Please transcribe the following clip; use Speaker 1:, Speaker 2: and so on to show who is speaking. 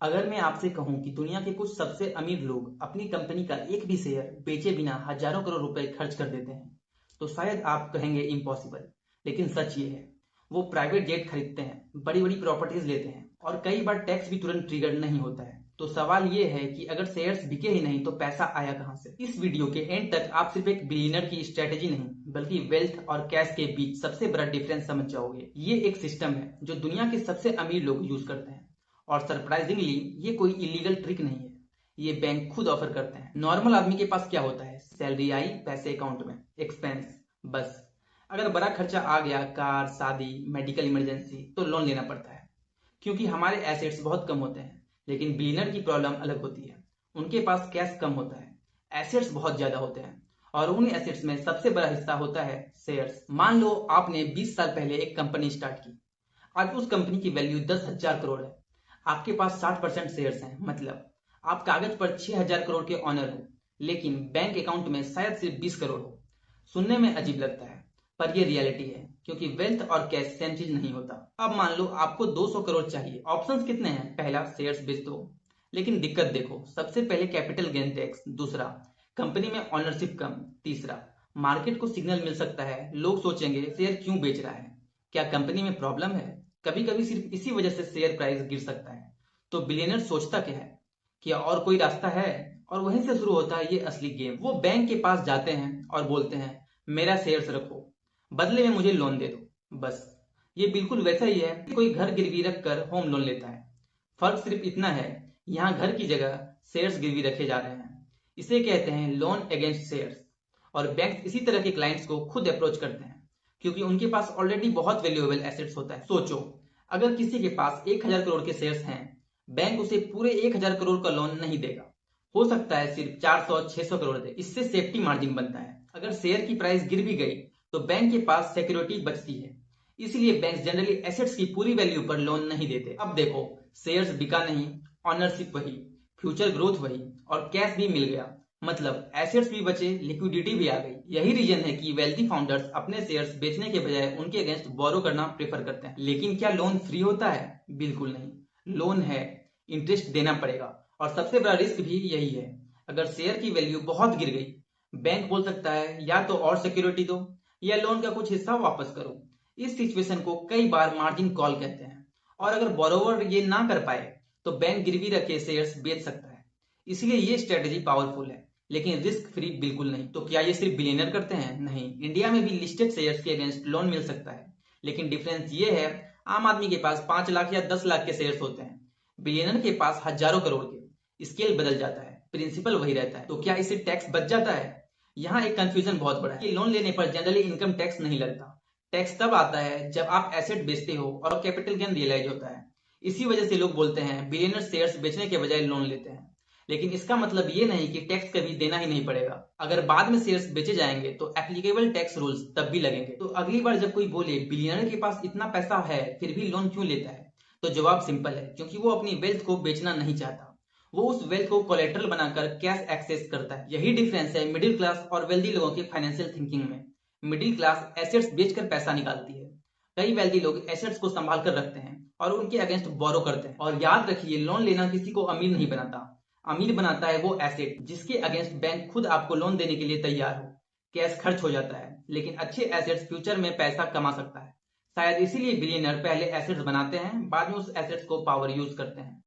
Speaker 1: अगर मैं आपसे कहूं कि दुनिया के कुछ सबसे अमीर लोग अपनी कंपनी का एक भी शेयर बेचे बिना हजारों करोड़ रुपए खर्च कर देते हैं, तो शायद आप कहेंगे इम्पॉसिबल। लेकिन सच ये है, वो प्राइवेट जेट खरीदते हैं, बड़ी बड़ी प्रॉपर्टीज लेते हैं और कई बार टैक्स भी तुरंत ट्रिगर नहीं होता है। तो सवाल ये है कि अगर शेयर्स बिके ही नहीं तो पैसा आया कहां से। इस वीडियो के एंड तक आप सिर्फ एक बिलियनर की स्ट्रेटेजी नहीं बल्कि वेल्थ और कैश के बीच सबसे बड़ा डिफरेंस समझ जाओगे। ये एक सिस्टम है जो दुनिया के सबसे अमीर लोग यूज करते हैं और सरप्राइजिंगली ये कोई इलीगल ट्रिक नहीं है। ये बैंक खुद ऑफर करते हैं। नॉर्मल आदमी के पास क्या होता है, सैलरी आई, पैसे अकाउंट में, एक्सपेंस, बस। अगर बड़ा खर्चा आ गया, कार, शादी, मेडिकल इमरजेंसी, तो लोन लेना पड़ता है क्योंकि हमारे एसेट्स बहुत कम होते हैं। लेकिन बिलियनर की प्रॉब्लम अलग होती है। उनके पास कैश कम होता है, एसेट्स बहुत ज्यादा होते हैं और उन एसेट्स में सबसे बड़ा हिस्सा होता है शेयर्स। मान लो आपने 20 साल पहले एक कंपनी स्टार्ट की। आज उस कंपनी की वैल्यू 10,000 करोड़ है। आपके पास 60% शेयर्स हैं, मतलब आप कागज पर 6,000 करोड़ के ऑनर हो, लेकिन बैंक अकाउंट में शायद सिर्फ 20 करोड़ हो। सुनने में अजीब लगता है, पर ये रियलिटी है क्योंकि वेल्थ और कैश सेम चीज नहीं होता। अब मान लो आपको 200 करोड़ चाहिए। ऑप्शंस कितने हैं? पहला, शेयर्स बेच दो, लेकिन दिक्कत देखो। सबसे पहले कैपिटल गेन टैक्स, दूसरा कंपनी में ऑनरशिप कम, तीसरा मार्केट को सिग्नल मिल सकता है, लोग सोचेंगे शेयर क्यों बेच रहा है, क्या कंपनी में प्रॉब्लम है। कभी कभी सिर्फ इसी वजह से शेयर प्राइस गिर सकता है। तो बिलियनर सोचता क्या है, क्या और कोई रास्ता है? और वहीं से शुरू होता है ये असली गेम। वो बैंक के पास जाते हैं और बोलते हैं, मेरा शेयर्स रखो, बदले में मुझे लोन दे दो, बस। ये बिल्कुल वैसा ही है कि कोई घर गिरवी रख कर होम लोन लेता है। फर्क सिर्फ इतना है, यहाँ घर की जगह शेयर्स गिरवी रखे जा रहे हैं। इसे कहते हैं लोन अगेंस्ट शेयर्स। और बैंक इसी तरह के क्लाइंट्स को खुद अप्रोच करते हैं क्योंकि उनके पास ऑलरेडी बहुत वैल्यूएबल एसेट्स होता है। सोचो, अगर किसी के पास 1,000 करोड़ के शेयर्स हैं, बैंक उसे पूरे 1,000 करोड़ का लोन नहीं देगा। हो सकता है सिर्फ 400-600 करोड़ दे। इससे सेफ्टी मार्जिन बनता है। अगर शेयर की प्राइस गिर भी गई तो बैंक के पास सिक्योरिटी बचती है। इसलिए बैंक जनरली एसेट्स की पूरी वैल्यू पर लोन नहीं देते। अब देखो, शेयर्स बिका नहीं, ऑनरशिप वही, फ्यूचर ग्रोथ वही और कैश भी मिल गया। मतलब एसेट्स भी बचे, लिक्विडिटी भी आ गई। यही रीजन है कि वेल्दी फाउंडर्स अपने शेयर्स बेचने के बजाय उनके अगेंस्ट बोरो करना प्रेफर करते हैं। लेकिन क्या लोन फ्री होता है? बिल्कुल नहीं। लोन है, इंटरेस्ट देना पड़ेगा और सबसे बड़ा रिस्क भी यही है। अगर शेयर की वैल्यू बहुत गिर गई, बैंक बोल सकता है या तो और सिक्योरिटी दो या लोन का कुछ हिस्सा वापस करो। इस सिचुएशन को कई बार मार्जिन कॉल कहते हैं। और अगर बोरोवर ये ना कर पाए तो बैंक गिरवी रखे शेयर्स बेच सकता है। इसलिए ये स्ट्रेटेजी पावरफुल है, लेकिन रिस्क फ्री बिल्कुल नहीं। तो क्या ये सिर्फ बिलियनर करते हैं? नहीं, इंडिया में भी लिस्टेड शेयर्स के अगेंस्ट लोन मिल सकता है। लेकिन डिफरेंस ये है, आम आदमी के पास 5 लाख या 10 लाख के शेयर्स होते हैं, बिलियनर के पास हजारों करोड़ के। स्केल बदल जाता है, प्रिंसिपल वही रहता है। तो क्या इससे टैक्स बच जाता है? यहाँ एक कंफ्यूजन बहुत बड़ा है कि लोन लेने पर जनरली इनकम टैक्स नहीं लगता। टैक्स तब आता है जब आप एसेट बेचते हो और कैपिटल गेन रियलाइज होता है। इसी वजह से लोग बोलते हैं बिलियनर शेयर्स बेचने के बजाय लोन लेते हैं। लेकिन इसका मतलब ये नहीं कि टैक्स कभी देना ही नहीं पड़ेगा। अगर बाद में शेयर्स बेचे जाएंगे तो एप्लीकेबल टैक्स रूल्स तब भी लगेंगे। तो अगली बार जब कोई बोले बिलियनर के पास इतना पैसा है फिर भी लोन क्यों लेता है, तो जवाब सिंपल है, क्योंकि वो अपनी वेल्थ को बेचना नहीं चाहता। वो उस वेल्थ को कोलेटरल बनाकर कैश एक्सेस करता है। यही डिफरेंस है मिडिल क्लास और वेल्दी लोगों की फाइनेंशियल थिंकिंग में। मिडिल क्लास एसेट्स बेचकर पैसा निकालती है, कई वेल्दी लोग एसेट्स को संभाल कर रखते हैं और उनके अगेंस्ट बोरो करते हैं। और याद रखिए, लोन लेना किसी को अमीर नहीं बनाता। अमीर बनाता है वो एसेट जिसके अगेंस्ट बैंक खुद आपको लोन देने के लिए तैयार हो। कैश खर्च हो जाता है, लेकिन अच्छे एसेट्स फ्यूचर में पैसा कमा सकता है। शायद इसीलिए बिलियनर पहले एसेट्स बनाते हैं, बाद में उस एसेट्स को पावर यूज करते हैं।